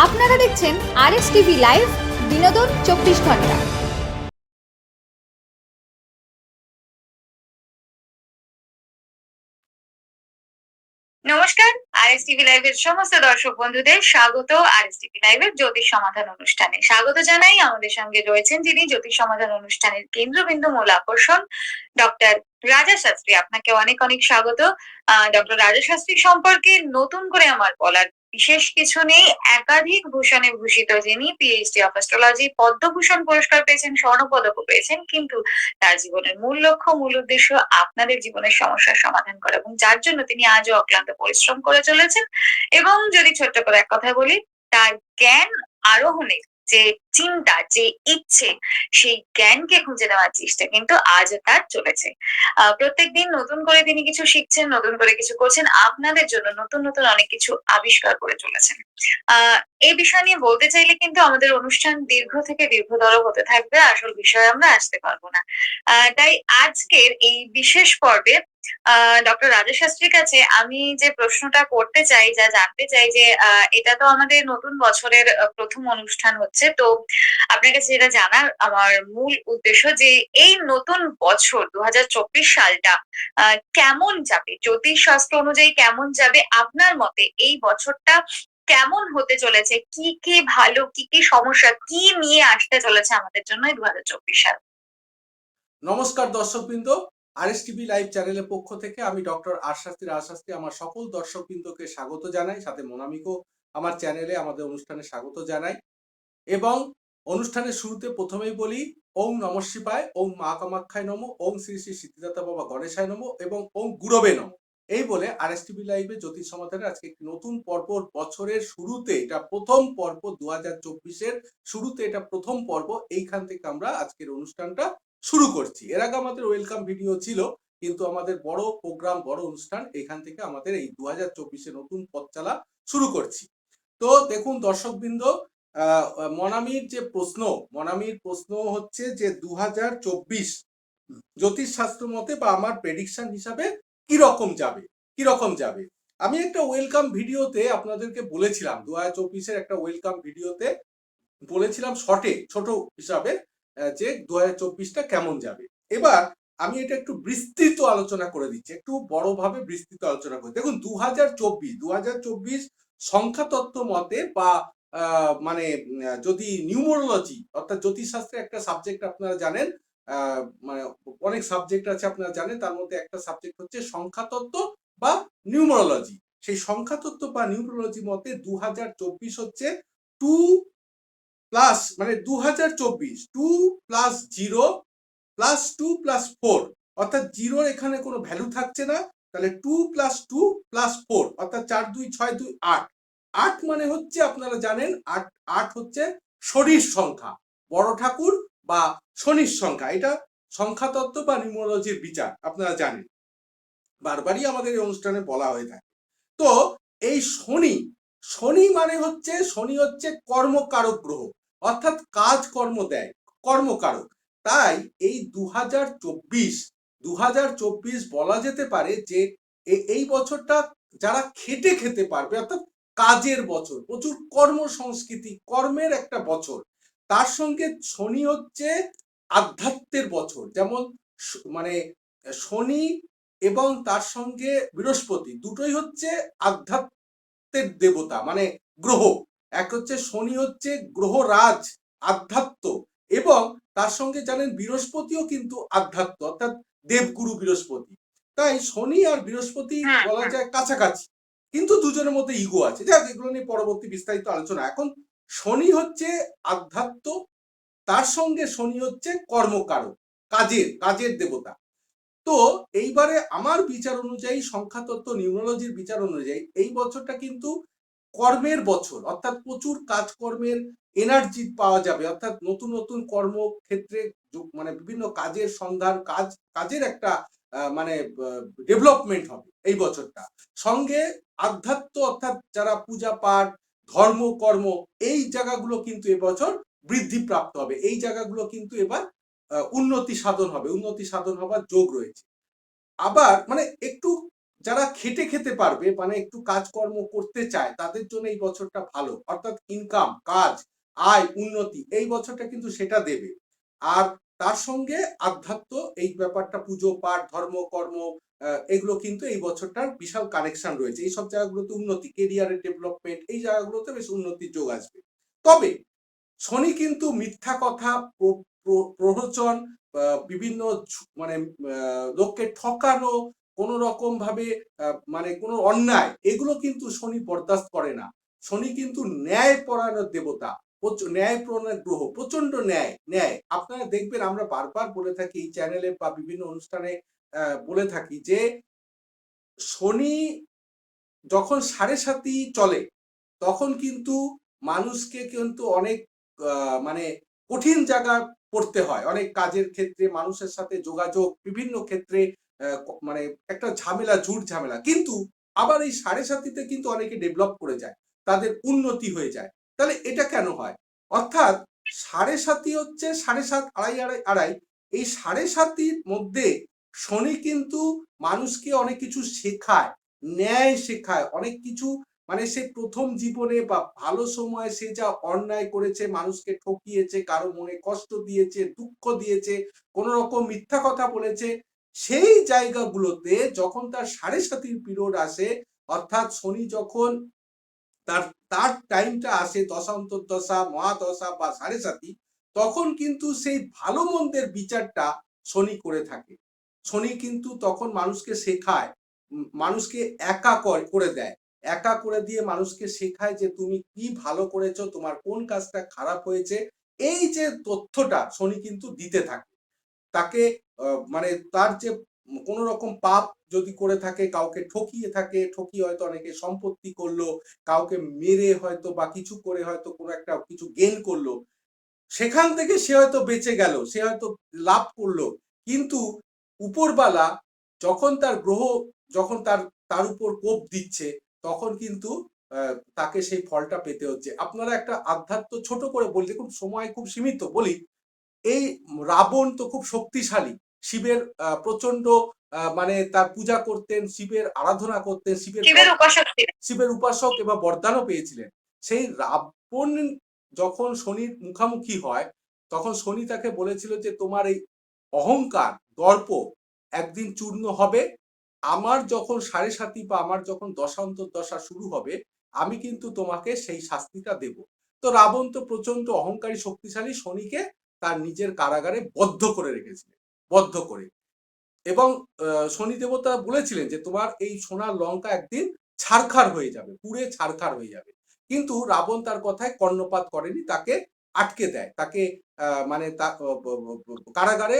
আপনারা দেখছেন RS TV live, বিনোদন 24 ঘন্টা। নমস্কার, আরএস টিভি লাইভের সমস্ত দর্শক বন্ধুদের স্বাগত আরএস টিভি লাইভের জ্যোতিষ সমাধান অনুষ্ঠানে। স্বাগত জানাই। আমাদের সঙ্গে রয়েছেন যিনি জ্যোতিষ সমাধান অনুষ্ঠানের কেন্দ্রবিন্দু মূল আকর্ষণ, ডক্টর রাজা শাস্ত্রী। আপনাকে অনেক অনেক স্বাগত। ডক্টর রাজা শাস্ত্রী সম্পর্কে নতুন করে আমার বলার বিশেষ কিছু নেই। একাধিক ভূষণে ভূষিত যিনি, পিএইচডি অফ অ্যাস্ট্রোলজি, পদ্মভূষণ পুরস্কার পেয়েছেন, স্বর্ণপদকও পেয়েছেন, কিন্তু তার জীবনের মূল লক্ষ্য, মূল উদ্দেশ্য আপনাদের জীবনের সমস্যার সমাধান করা, এবং যার জন্য তিনি আজও অক্লান্ত পরিশ্রম করে চলেছেন। এবং যদি ছোট্ট করে এক কথা বলি, তার জ্ঞান আরোহণের যে চিন্তা, যে ইচ্ছে, সেই জ্ঞানকে খুঁজে নেওয়ার চেষ্টা কিন্তু আজও তার চলেছে। প্রত্যেকদিন নতুন করে তিনি কিছু শিখছেন, নতুন করে কিছু করছেন, আপনাদের জন্য নতুন নতুন অনেক কিছু আবিষ্কার করে চলেছেন। এই বিষয় নিয়ে বলতে চাইলে কিন্তু আমাদের অনুষ্ঠান দীর্ঘ থেকে দীর্ঘতর হতে থাকবে, আসল বিষয়ে আমরা আসতে পারবো না। তাই আজকের এই বিশেষ পর্বে ডক্টর রাজা শাস্ত্রীর কাছে আমি যে প্রশ্নটা করতে চাই, যা জানতে চাই, যে এটা তো আমাদের নতুন বছরের প্রথম অনুষ্ঠান হচ্ছে, তো আপনার কাছে যেটা জানার আমার মূল উদ্দেশ্য, যে এই নতুন বছর 2024 সালটা কেমন যাবে, জ্যোতিষ শাস্ত্র অনুযায়ী কেমন যাবে আপনার মতে? এই বছরটা কেমন হতে চলেছে, কি কি ভালো, কি কি সমস্যা, কি নিয়ে আসতে চলেছে আমাদের জন্য এই 2024 সাল? নমস্কার দর্শকবৃন্দ, আরএস টিভি লাইভ চ্যানেলের পক্ষ থেকে আমি ডক্টর রাজশাস্ত্রী আমার সকল দর্শকবৃন্দকে স্বাগত জানাই, সাথে মোনামিকও আমার চ্যানেলে আমাদের অনুষ্ঠানে স্বাগত জানাই। এবং অনুষ্ঠানের শুরুতে প্রথমেই বলি, ওম নমঃ শিবায়, ওম মা কামাখ্যায় নমঃ, ওম শ্রী শ্রী সিদ্ধিদাতা বাবা গণেশায় নমঃ এবং ওম গুরবে নমঃ। এই বলে আরএস টিভি লাইভে জ্যোতিষ সমাধানের আজকে একটি নতুন পর্ব, বছরের শুরুতে এটা প্রথম পর্ব, 2024-এর শুরুতে এটা প্রথম পর্ব। এইখান থেকে আমরা আজকের অনুষ্ঠানটা শুরু করছি। এর আগে আমাদের ওয়েলকাম ভিডিও ছিল, কিন্তু আমাদের বড় প্রোগ্রাম, বড় অনুষ্ঠান, এখান থেকে আমাদের এই 2024-এ নতুন পথ চলা শুরু করছি। তো দেখুন দর্শকবৃন্দ, মনামির যে প্রশ্ন, মনামির প্রশ্ন হচ্ছে যে 2024 জ্যোতিষ শাস্ত্র মতে বা আমার প্রেডিকশন হিসাবে কিরকম যাবে, কিরকম যাবে। আমি একটা ওয়েলকাম ভিডিওতে আপনাদেরকে বলেছিলাম, 2024-এর একটা ওয়েলকাম ভিডিওতে বলেছিলাম শর্টে, ছোট হিসাবে, যে 2024টা কেমন যাবে। এবার আমি এটা একটু বিস্তৃত আলোচনা করে দিচ্ছি, একটু বড়ভাবে বিস্তৃত আলোচনা করি। দেখুন 2024 সংখ্যাতত্ত্ব মতে বা মানে যদি নিউমোরোলজি অর্থাৎ জ্যোতিষশাস্ত্রের একটা সাবজেক্ট আপনারা জানেন, মানে অনেক সাবজেক্ট আছে আপনারা জানেন, তার মধ্যে একটা সাবজেক্ট হচ্ছে সংখ্যাতত্ত্ব বা নিউমোরোলজি। সেই সংখ্যাতত্ত্ব বা নিউমোরোলজি মতে 2024 হচ্ছে 2 প্লাস, মানে 2024 2 প্লাস 0 প্লাস 2 প্লাস 4, অর্থাৎ জিরোর এখানে কোনো ভ্যালু থাকছে না। তাহলে 2 প্লাস 2 প্লাস 4, অর্থাৎ 4 2 6 2 8। 8 মানে হচ্ছে আপনারা জানেন, 8 8 হচ্ছে শনির সংখ্যা, বড় ঠাকুর বা শনির সংখ্যা। এটা সংখ্যাতত্ত্ব বা নিউমোলজির বিচার, আপনারা জানেন, বারবারই আমাদের এই অনুষ্ঠানে বলা হয়ে থাকে। তো এই শনি, শনি মানে হচ্ছে, শনি হচ্ছে কর্মকারক গ্রহ, অর্থাৎ কাজ কর্ম দেয়, কর্মকারক। তাই এই 2024 বলা যেতে পারে যে এই বছরটা যারা খেটে খেতে পারবে, অর্থাৎ কাজের বছর, প্রচুর কর্মসংস্কৃতি, কর্মের একটা বছর। তার সঙ্গে শনি হচ্ছে আধ্যাত্মের বছর, যেমন মানে শনি এবং তার সঙ্গে বৃহস্পতি দুটোই হচ্ছে আধ্যাত্মের দেবতা, মানে গ্রহ। এক হচ্ছে শনি হচ্ছে গ্রহরাজ, আধ্যাত্ম, এবং তার সঙ্গে জানেন বৃহস্পতিও কিন্তু আধ্যাত্ম, অর্থাৎ দেবগুরু বৃহস্পতি। তাই শনি আর বৃহস্পতি বলা যায় কাছাকাছি, কিন্তু দুজনের মধ্যে ইগো আছে। যাক, এগুলো নিয়ে পরবর্তী বিস্তারিত আলোচনা। এখন শনি হচ্ছে আধ্যাত্ম, তার সঙ্গে শনি হচ্ছে কর্মকারক, কাজের কাজের দেবতা। তো এইবারে আমার বিচার অনুযায়ী, সংখ্যাতত্ত্ব নিউমোলজির বিচার অনুযায়ী, এই বছরটা কিন্তু কর্মের বছর, অর্থাৎ প্রচুর কাজকর্মের এনার্জি পাওয়া যাবে, অর্থাৎ নতুন নতুন কর্মক্ষেত্রে, মানে বিভিন্ন কাজের সন্ধান, কাজের একটা মানে ডেভেলপমেন্ট হবে এই বছরটা। সঙ্গে আধ্যাত্ম, অর্থাৎ যারা পূজা পাঠ, ধর্ম কর্ম, এই জায়গাগুলো কিন্তু এবছর বৃদ্ধি প্রাপ্ত হবে। এই জায়গাগুলো কিন্তু এবার উন্নতি সাধন হবে, উন্নতি সাধন হবার যোগ রয়েছে। আবার মানে একটু যারা খেটে খেতে পারবে, মানে একটু কাজকর্ম করতে চায়, তাদের জন্য এই বছরটা ভালো। অর্থাৎ ইনকাম, কাজ, আয়, উন্নতি এই বছরটা কিন্তু সেটা দেবে। আর তার সঙ্গে আধ্যাত্ম, এই ব্যাপারটা পুজো পাঠ ধর্মকর্ম, এগুলো কিন্তু এই বছরটার বিশাল কানেকশন রয়েছে। এইসব জায়গাগুলোতে উন্নতি, কেরিয়ারের ডেভেলপমেন্ট, এই জায়গাগুলোতে বেশ উন্নতির যোগ আসবে। তবে শনি কিন্তু মিথ্যা কথা, প্রহসন, বিভিন্ন মানে লোককে ঠকানো, কোন রকম ভাবে মানে কোনো অন্যায়, এগুলো কিন্তু শনি বরদাস্ত করে না। শনি কিন্তু ন্যায় পরায়ণের দেবতা, ন্যায় প্রণের গ্রহ, প্রচন্ড ন্যায়। ন্যায় আপনারা দেখবেন, আমরা বারবার বলে থাকি এই চ্যানেলে বা বিভিন্ন অনুষ্ঠানে বলে থাকি যে শনি যখন ৭.৭ চলে তখন কিন্তু মানুষকে কিন্তু অনেক মানে কঠিন জায়গায় পড়তে হয়। অনেক কাজের ক্ষেত্রে, মানুষের সাথে যোগাযোগ, বিভিন্ন ক্ষেত্রে মানে একটা ঝামেলা, ঝুট ঝামেলা। কিন্তু আবার এই ৭.৭ কিন্তু অনেকে ডেভেলপ করে যায়। তাদের উন্নতি হয়ে যায়। তাহলে এটা কেন হয়? অর্থাৎ ৭.৭ হচ্ছে ৭.৭, আড়াই, আড়াই, আড়াই। এই ৭.৭ মধ্যে শনি কিন্তু মানুষকে অনেক কিছু শেখায়, ন্যায় শেখায়, অনেক কিছু, মানে সে প্রথম জীবনে বা ভালো সময়ে সে যা অন্যায় করেছে, মানুষকে ঠকিয়েছে, কারো মনে কষ্ট দিয়েছে, দুঃখ দিয়েছে, কোন রকম মিথ্যা কথা বলেছে, সেই জায়গাগুলোতে যখন তার ৭.৭ পিরিয়ড আসে, অর্থাৎ শনি যখন তার তার টাইমটা আসে, দশা অন্তর্দশা, মহাদশা বা ৭.৭, তখন কিন্তু সেই ভালো মন্দের বিচারটা শনি করে থাকে। শনি কিন্তু তখন মানুষকে শেখায়, মানুষকে একা করে দেয়। একা করে দিয়ে মানুষকে শেখায় যে তুমি কি ভালো করেছো, তোমার কোন কাজটা খারাপ হয়েছে। এই যে তথ্যটা শনি কিন্তু দিতে থাকে। তাকে মানে তার যে কোন রকম পাপ যদি করে থাকে, কাউকে ঠকিয়ে থাকে, ঠকিয়ে হয়তো অনেকে সম্পত্তি করলো, কাউকে মেরে হয়তো বা কিছু করে হয়তো কোনো একটা কিছু গেইন করলো, সেখান থেকে সে হয়তো বেঁচে গেল, সে হয়তো লাভ করলো। কিন্তু উপরবালা যখন তার গ্রহ, যখন তার তার উপর কোপ দিচ্ছে, তখন কিন্তু তাকে সেই ফলটা পেতে হচ্ছে। আপনারা একটা আধ্যাত্ম ছোট করে বলি, দেখুন সময় খুব সীমিত, বলি এই রাবণ তো খুব শক্তিশালী, শিবের প্রচন্ড মানে তার পূজা করতেন, শিবের আরাধনা করতেন, শিবের উপাসক ছিলেন। শিবের উপাসক এবং বরদানও পেয়েছিলেন। সেই রাবণ যখন শনির মুখামুখি হয়, তখন শনি তাকে বলেছিল যে তোমার এই অহংকার, দর্প একদিন চূর্ণ হবে। আমার যখন ৭.৭ বা আমার যখন দশা অন্তর্দশা শুরু হবে, আমি কিন্তু তোমাকে সেই শাস্তিটা দেব। তো রাবণ তো প্রচন্ড অহংকারী, শক্তিশালী, শনিকে তার নিজের কারাগারে বদ্ধ করে রেখেছিলেন, বদ্ধ করে। এবং শনি দেবতা বলেছিলেন যে তোমার এই সোনার লঙ্কা একদিন ছারখার হয়ে যাবে, পুড়ে ছারখার হয়ে যাবে। কিন্তু রাবণ তার কথায় কর্ণপাত করেনি, তাকে আটকে দেয়, তাকে মানে কারাগারে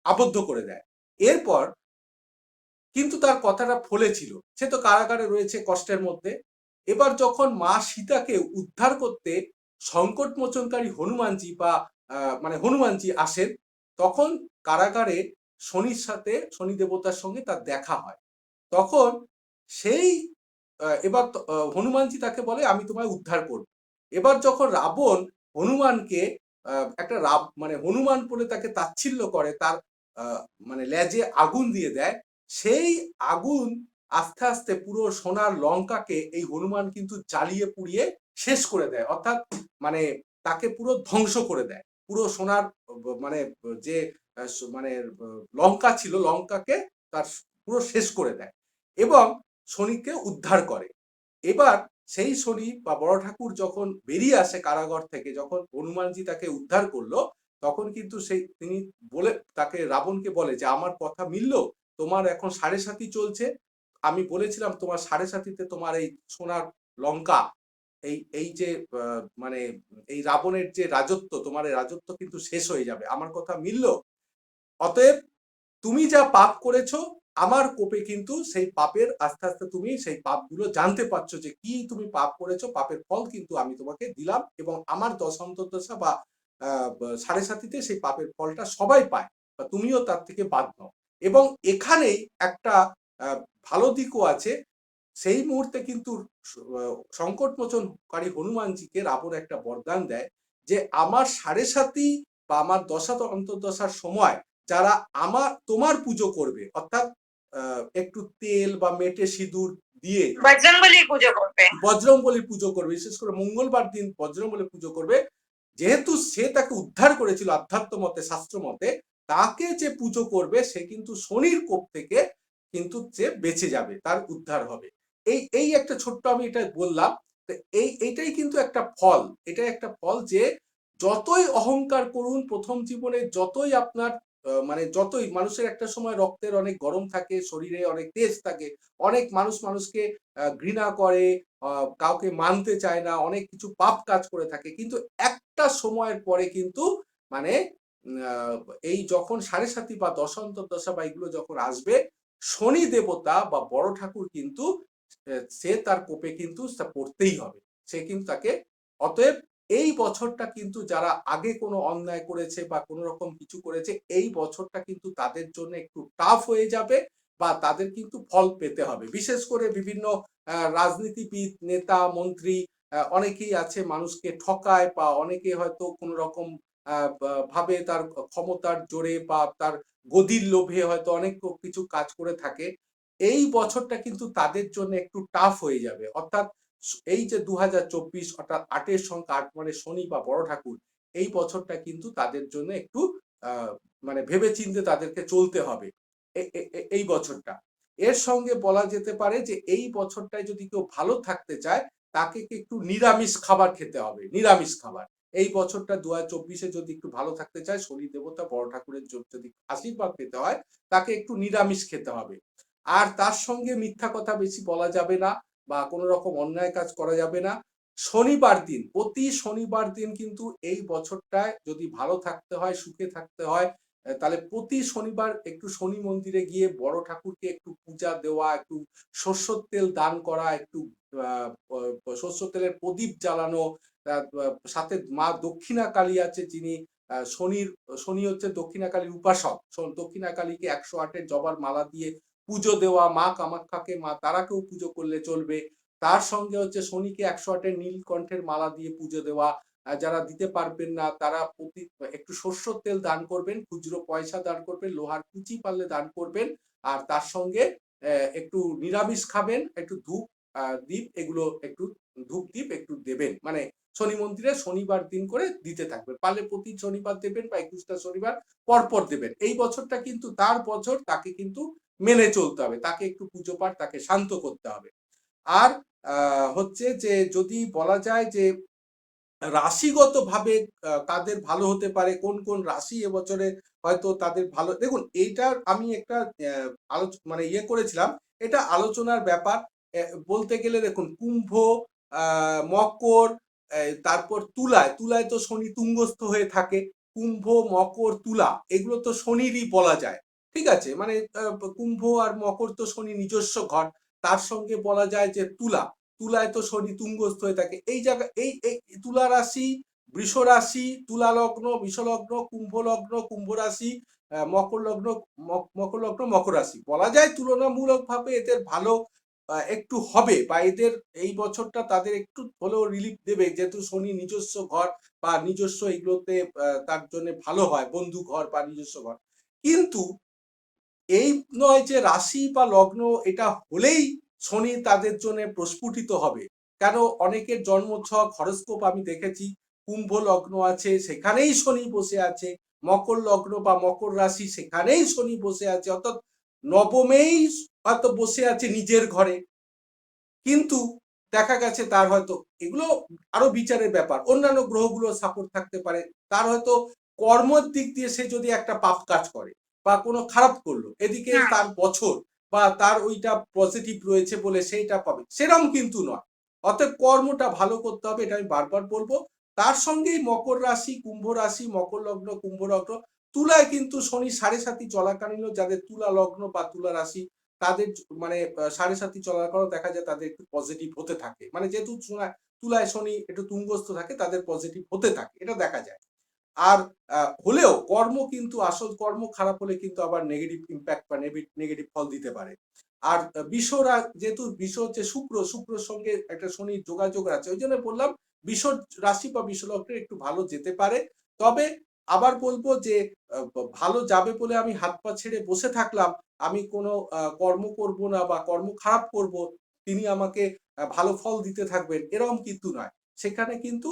আবদ্ধ করে দেয়। এরপর কিন্তু তার কথাটা ফলেছিল, সে তো কারাগারে রয়েছে কষ্টের মধ্যে। এবার যখন মা সীতাকে উদ্ধার করতে সংকট মোচনকারী হনুমানজি বা মানে হনুমানজি আসেন, তখন কারাগারে শনির সাথে, শনি দেবতার সঙ্গে তার দেখা হয়। তখন সেই এবার হনুমানজি তাকে বলে আমি তোমায় উদ্ধার করব। এবার যখন রাবণ হনুমানকে একটা মানে হনুমান বলে তাকে তাচ্ছিল্য করে, তার মানে লেজে আগুন দিয়ে দেয়, সেই আগুন আস্তে আস্তে পুরো সোনার লঙ্কাকে এই হনুমান কিন্তু জ্বালিয়ে পুড়িয়ে শেষ করে দেয়। অর্থাৎ মানে তাকে পুরো ধ্বংস করে দেয়। পুরো সোনার মানে যে মানে লঙ্কা ছিল, লঙ্কাকে তার পুরো শেষ করে দেয় এবং শনিকে উদ্ধার করে। এবার সেই শনি বা বড় ঠাকুর যখন বেরিয়ে আসে কারাগার থেকে, যখন হনুমানজি তাকে উদ্ধার করলো, তখন কিন্তু সেই তিনি বলে তাকে, রাবণকে বলে যে আমার কথা মিলল, তোমার এখন ৭.৭ চলছে, আমি বলেছিলাম তোমার ৭.৭ তোমার এই সোনার লঙ্কা, এই এই যে মানে এই রাবণের যে রাজত্ব, তোমার এই রাজত্ব কিন্তু শেষ হয়ে যাবে, আমার কথা মিলল। অতএব তুমি যা পাপ করেছো, আমার কোপে কিন্তু সেই পাপের আস্তে আস্তে তুমি সেই পাপগুলো জানতে পারছো যে কি তুমি পাপ করেছো, পাপের ফল কিন্তু আমি তোমাকে দিলাম এবং আমার দশা অন্তর্দশা বা ৭.৭ সেই পাপের ফলটা সবাই পায়, বা তুমিও তার থেকে বাদ নাও। এবং এখানেই একটা ভালো দিকও আছে। সেই মুহূর্তে কিন্তু সংকট মোচনকারী হনুমানজিকে রাবণ একটা বরদান দেয় যে আমার ৭.৭ বা আমার দশা অন্তর্দশার সময় যারা তোমার পুজো করবে, অর্থাৎ একটু তেল বা মেটে সিঁদুর দিয়ে বজরংবলীর পুজো করবে। বজরংবলীর পুজো করবে, বিশেষ করে মঙ্গলবার দিন বজরংবলীর পুজো করবে। যেহেতু সে তাকে উদ্ধার করেছিল আধ্যাত্ম মতে, শাস্ত্র মতে, তাকে যে পুজো করবে সে কিন্তু শনির কোপ থেকে কিন্তু যে বেঁচে যাবে, তার উদ্ধার হবে। এই এই একটা ছোট্ট আমি এটা বললাম। এইটাই কিন্তু একটা ফল, এটাই একটা ফল যে যতই অহংকার করুন প্রথম জীবনে, যতই আপনার মানে যতই মানুষের একটা সময় রক্তের অনেক গরম থাকে, শরীরে অনেক তেজ থাকে, অনেক মানুষ মানুষকে ঘৃণা করে, কাউকে মানতে চায় না, অনেক কিছু পাপ কাজ করে থাকে, কিন্তু একটা সময়ের পরে কিন্তু মানে এই যখন সাড়ে সাতি বা দশান্তর দশা বা এগুলো যখন আসবে, শনি দেবতা বা বড় ঠাকুর কিন্তু সে তার কোপে কিন্তু পড়তেই হবে, সে কিন্তু তাকে। অতএব এই বছরটা কিন্তু যারা আগে কোনো অন্যায় করেছে বা কোনো রকম কিছু করেছে, এই বছরটা কিন্তু তাদের জন্য একটু টাফ হয়ে যাবে বা তাদের কিন্তু ফল পেতে হবে। বিশেষ করে বিভিন্ন রাজনীতিবিদ, নেতা, মন্ত্রী অনেকেই আছে মানুষকে ঠকায় বা অনেকে হয়তো কোনো রকম ভাবে তার ক্ষমতার জোরে বা তার গদির লোভে হয়তো অনেক কিছু কাজ করে থাকে। এই বছরটা কিন্তু তাদের জন্য একটু টাফ হয়ে যাবে। অর্থাৎ এই যে 2024 অর্থাৎ 8-এর সংখ্যা, 8 মানে শনি বা বড় ঠাকুর, এই বছরটা কিন্তু তাদের জন্য একটু মানে ভেবেচিন্তে তাদেরকে চলতে হবে এই বছরটা। এর সঙ্গে বলা যেতে পারে যে এই বছরটায় যদি কেউ ভালো থাকতে চায়, তাকে একটু নিরামিষ খাবার খেতে হবে, নিরামিষ খাবার। এই বছরটা 2024-এ যদি একটু ভালো থাকতে চায়, শনি দেবতা বড় ঠাকুরের যদি আশীর্বাদ পেতে হয়, তাকে একটু নিরামিষ খেতে হবে। আর তার সঙ্গে মিথ্যা কথা বেশি বলা যাবে না বা কোনো রকম অন্যায় কাজ করা যাবে না। শনিবার দিন, প্রতি শনিবার দিন কিন্তু এই বছরটায় যদি ভালো থাকতে হয়, সুখে থাকতে হয়, তাহলে প্রতি শনিবার একটু শনি মন্দিরে গিয়ে বড় ঠাকুরকে একটু পূজা দেওয়া, একটু সরষের তেল দান করা, একটু সরষের তেলের প্রদীপ জ্বালানো, সাথে মা দক্ষিণা কালী আছে, যিনি শনি হচ্ছে দক্ষিণা কালীর উপাসক। দক্ষিণা কালীকে 108-এর জবার মালা দিয়ে পুজো দেওয়া, মা কামাখ্যাকে, মা তারাকেও পুজো করলে চলবে। তার সঙ্গে হচ্ছে শনিকে 108-এর নীলকণ্ঠের মালা দিয়ে পুজো দেওয়া। যারা দিতে পারবেন না তারা একটু সরষের তেল দান করবেন, খুচরো পয়সা দান করবেন, লোহার কুচি পারলে দান করবেন। আর তার সঙ্গে একটু নিরামিষ খাবেন, একটু ধূপ দ্বীপ এগুলো একটু ধূপ দ্বীপ একটু দেবেন, মানে শনি মন্দিরে শনিবার দিন করে দিতে থাকবেন। পারলে প্রতি শনিবার দেবেন বা 21টা শনিবার পরপর দেবেন। এই বছরটা কিন্তু তার বছর, তাকে কিন্তু মেনে চলতে হবে, তাকে একটু পুজো পাঠ, তাকে শান্ত করতে হবে। আর হচ্ছে যে যদি বলা যায় যে রাশিগত ভাবে তাদের ভালো হতে পারে, কোন কোন রাশি এবছরে হয়তো তাদের ভালো, দেখুন এইটার আমি একটা মানে করেছিলাম, এটা আলোচনার ব্যাপার। বলতে গেলে দেখুন কুম্ভ, মকর, তারপর তুলায়, তুলায় তো শনি তুঙ্গস্থ হয়ে থাকে। কুম্ভ, মকর, তুলা এগুলো তো শনিরই বলা যায়, ঠিক আছে, মানে কুম্ভ আর মকর তো শনি নিজস্ব ঘর। তার সঙ্গে বলা যায় যে তুলা, তুলায় তো শনি তুঙ্গস্থ হয়ে থাকে। এই জায়গা এই তুলা রাশি, বৃষ রাশি, তুলা লগ্ন, বৃষ লগ্ন, কুম্ভ লগ্ন, কুম্ভ রাশি, মকর লগ্ন, মকর লগ্ন, মকর রাশি, বলা যায় তুলনামূলকভাবে এদের ভালো একটু হবে বা এদের এই বছরটা তাদের একটু হলেও রিলিফ দেবে, যেহেতু শনি নিজস্ব ঘর বা নিজস্ব এগুলোতে তার জন্য ভালো হয়, বন্ধু ঘর বা নিজস্ব ঘর। কিন্তু এই নয় যে রাশি বা লগ্ন এটা হলেই শনি তাদের জন্য প্রস্ফুটিত হবে। কেন, অনেকের জন্মছক হরস্কোপ আমি দেখেছি, কুম্ভ লগ্ন আছে সেখানেই শনি বসে আছে, মকর লগ্ন বা মকর রাশি সেখানেই শনি বসে আছে, অর্থাৎ নবমেই হয়তো বসে আছে নিজের ঘরে, কিন্তু দেখা গেছে তার হয়তো এগুলো আরো বিচারের ব্যাপার, অন্যান্য গ্রহগুলো সাপোর্ট থাকতে পারে, তার হয়তো কর্মের দিক দিয়ে সে যদি একটা পাপ কাজ করে বা কোনো খারাপ করলো, এদিকে তার বছর বা তার ওইটা পজিটিভ রয়েছে বলে সেইটা পাবে, সেরকম কিন্তু নয়। অতএব কর্মটা ভালো করতে হবে, এটা আমি বারবার বলবো। তার সঙ্গেই মকর রাশি, কুম্ভ রাশি, মকর লগ্ন, কুম্ভ লগ্ন, তুলায় কিন্তু শনি সাড়ে সাতি চলাকালীনও যাদের তুলা লগ্ন বা তুলা রাশি, তাদের মানে সাড়ে সাতি চলার পরও দেখা যায় তাদের একটু পজিটিভ হতে থাকে, মানে যেহেতু তুলায় শনি একটু তুঙ্গস্থ থাকে, তাদের পজিটিভ হতে থাকে, এটা দেখা যায়। আর হলেও কর্ম কিন্তু আসল কর্ম খারাপ হলে কিন্তু আবার নেগেটিভ ইম্প্যাক্ট বা নেগেটিভ ফল দিতে পারে। আর বিশ্বরা যেহেতু বিশ্ব হচ্ছে শুক্রর সঙ্গে একটা শনির যোগাযোগ আছে, ওই জন্য বললাম বিশ্ব রাশি বা বিশ্ব লগ্নের একটু ভালো যেতে পারে। তবে আবার বলবো যে ভালো যাবে বলে আমি হাত পা ছেড়ে বসে থাকলাম, আমি কোনো কর্ম করব না বা কর্ম খারাপ করব, তিনি আমাকে ভালো ফল দিতে থাকবেন, এরকম কিন্তু নয়। সেখানে কিন্তু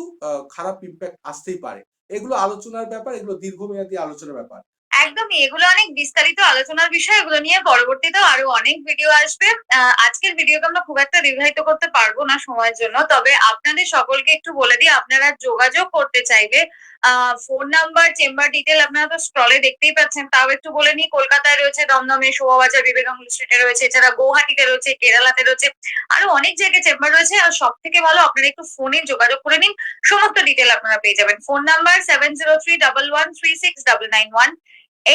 খারাপ ইমপ্যাক্ট আসতেই পারে। এগুলো আলোচনার ব্যাপার, এগুলো দীর্ঘমেয়াদী আলোচনার ব্যাপার। একদমই, এগুলো অনেক বিস্তারিত আলোচনার বিষয়। এগুলো নিয়ে পরবর্তীতেও আরো অনেক ভিডিও আসবে। আজকের ভিডিওকে আমরা খুব একটা দীর্ঘায়িত করতে পারবো না সময়ের জন্য। তবে আপনাদের সকলকে একটু বলে দিই, আপনারা যোগাযোগ করতে চাইলে ফোন নাম্বার, চেম্বার ডিটেল আপনারা তো স্ক্রলে দেখতেই পাচ্ছেন। তাও একটু বলে নিই, কলকাতায় রয়েছে দমদমে, শোভাবাজার, বিবেকানন্দ স্ট্রিটে রয়েছে, এছাড়া গৌহাটিতে রয়েছে, কেরালাতে রয়েছে, আরো অনেক জায়গায় চেম্বার রয়েছে। আর সব থেকে ভালো, আপনারা একটু ফোনে যোগাযোগ করে নিন, সমস্ত ডিটেল আপনারা পেয়ে যাবেন। ফোন নাম্বার 7031136991,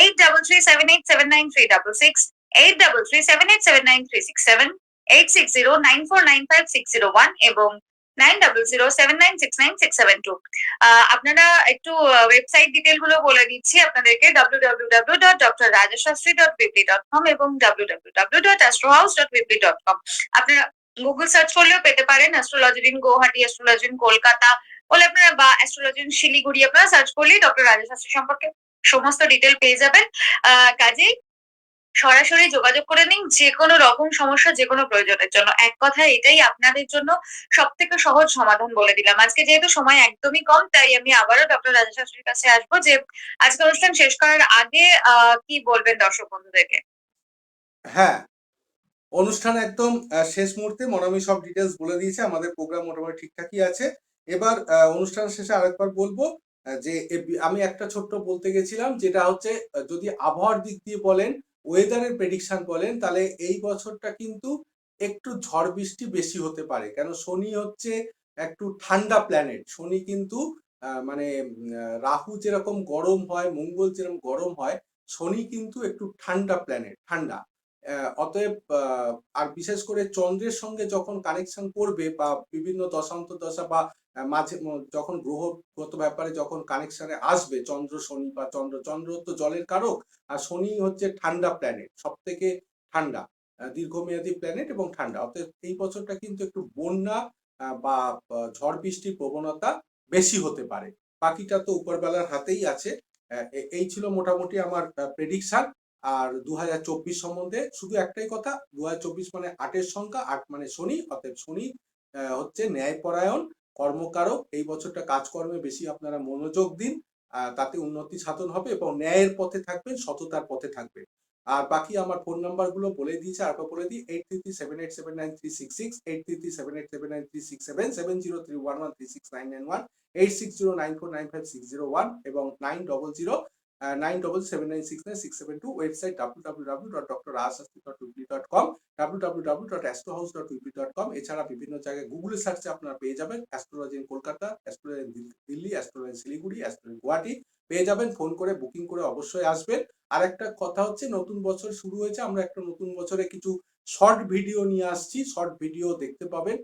8337879366, 8337879367, 8609495601 এবং 9007969672। আপনারা একটু ওয়েবসাইট ডিটেল গুলো বলে দিচ্ছি আপনাদেরকে, www.drrajashastri.weebly.com এবং www.astrohouse.weebly.com। আপনারা গুগল সার্চ করলেও পেতে পারেন, astrology in Guwahati, astrology in Kolkata বলে আপনারা, বা অ্যাস্ট্রোলজি ইন শিলিগুড়ি আপনারা সার্চ করলেই ডক্টর রাজশাস্ত্রী সম্পর্কে সমস্ত ডিটেল পেয়ে যাবেন। কাজেই সরাসরি যোগাযোগ করে নিন যে কোনো রকম সমস্যা, যে কোনো প্রয়োজনের জন্য। এক কথায় এটাই আপনাদের জন্য সব থেকে সহজ সমাধান বলে দিলাম। আজকে যেহেতু সময় একদমই কম, তাই আমি আবারও ডক্টর রাজা শাস্ত্রীর কাছে আসবো যে আজকে অনুষ্ঠান শেষ করার আগে কি বলবেন দর্শক বন্ধুদেরকে। হ্যাঁ, অনুষ্ঠান একদম শেষ মুহূর্তে মনামি সব ডিটেলস বলে দিয়েছে। আমাদের প্রোগ্রাম মোটামুটি ঠিকঠাকই আছে। এবার অনুষ্ঠান শেষে আরেকবার বলবো যে আমি একটা ছোট্ট বলতে গেছিলাম, যেটা হচ্ছে যদি আবহাওয়ার দিক দিয়ে বলেন, ওয়েদারের প্রেডিকশন বলেন, তাহলে এই বছরটা কিন্তু একটু ঝড় বৃষ্টি বেশি হতে পারে। কেন শনি হচ্ছে একটু ঠান্ডা প্ল্যানেট। শনি কিন্তু মানে রাহু যেরকম গরম হয়, মঙ্গল যেরকম গরম হয়, শনি কিন্তু একটু ঠান্ডা প্ল্যানেট, ঠান্ডা। অতএব আর বিশেষ করে চন্দ্রের সঙ্গে যখন কানেকশন করবে বা বিভিন্ন দশা বা মাঝে যখন গ্রহগত ব্যাপারে যখন কানেকশনে আসবে চন্দ্র শনি বা চন্দ্র তো জলের কারক, আর শনি হচ্ছে ঠান্ডা প্ল্যানেট, সব থেকে ঠান্ডা দীর্ঘমেয়াদী প্ল্যানেট এবং ঠান্ডা। অতএব এই বছরটা কিন্তু একটু বন্যা বা ঝড় বৃষ্টির প্রবণতা বেশি হতে পারে। বাকিটা তো উপরবেলার হাতেই আছে। এই ছিল মোটামুটি আমার প্রেডিকশন। আর 2024 সম্বন্ধে শুধু একটাই কথা, 2024 মানে 8-এর সংখ্যা, 8 মানে শনি। অতএব শনি হচ্ছে ন্যায়পরায়ণ, কর্মকারক। এই বছরটা কাজকর্মে বেশি আপনারা মনোযোগ দিন, তাতে উন্নতি সাধন হবে এবং ন্যায়ের পথে থাকবেন, সততার পথে থাকবেন। আর বাকি আমার ফোন নাম্বার গুলো বলে দিয়েছি, আরেকবার বলে দিই, 8337879366, 8337879367, 7031136991, 8609495601 এবং 900977969672। Website www.drrajashastri.weebly.com, www.astrohouse.weebly.com। এছাড়া বিভিন্ন জায়গায় গুগলে সার্চে আপনারা পেয়ে যাবেন astrology in Kolkata, astrology in Delhi, astrology in Siliguri, astrology in Guwahati পেয়ে যাবেন। ফোন করে বুকিং করে অবশ্যই আসবেন। আর একটা কথা হচ্ছে, নতুন বছর শুরু হয়েছে, আমরা একটা নতুন বছরে কিছু শর্ট ভিডিও নিয়ে আসছি, শর্ট ভিডিও দেখতে পাবেন।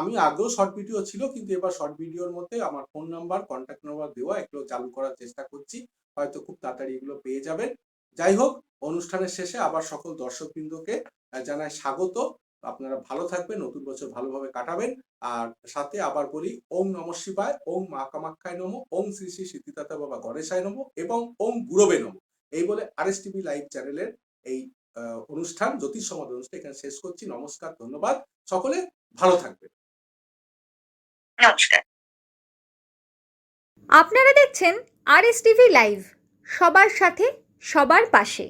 আমি আগেও শর্ট ভিডিও ছিল, কিন্তু এবার শর্ট ভিডিওর মধ্যে আমার ফোন নাম্বার, কন্ট্যাক্ট নাম্বার দেওয়া, এগুলো চালু করার চেষ্টা করছি। হয়তো খুব তাড়াতাড়ি এগুলো পেয়ে যাবেন। যাই হোক, অনুষ্ঠানের শেষে আবার সকল দর্শকবৃন্দকে জানাই স্বাগত। আপনারা ভালো থাকবেন, নতুন বছর ভালোভাবে কাটাবেন। আর সাথে আবার বলি, ওম নমঃ শিবায়, ওম মা কামাখ্যায় নমঃ, ওম শ্রী শ্রী সিদ্ধিদাতা বাবা গণেশায় নমঃ এবং ওম গুরবে নমঃ। এই বলে আরএস টিভি লাইভ চ্যানেলের এই অনুষ্ঠান, জ্যোতিষ সমাধান অনুষ্ঠান এখানে শেষ করছি। নমস্কার, ধন্যবাদ। সকলে ভালো থাকবেন। নমস্কার। আপনারা দেখছেন আরএস টিভি লাইভ, সবার সাথে সবার পাশে।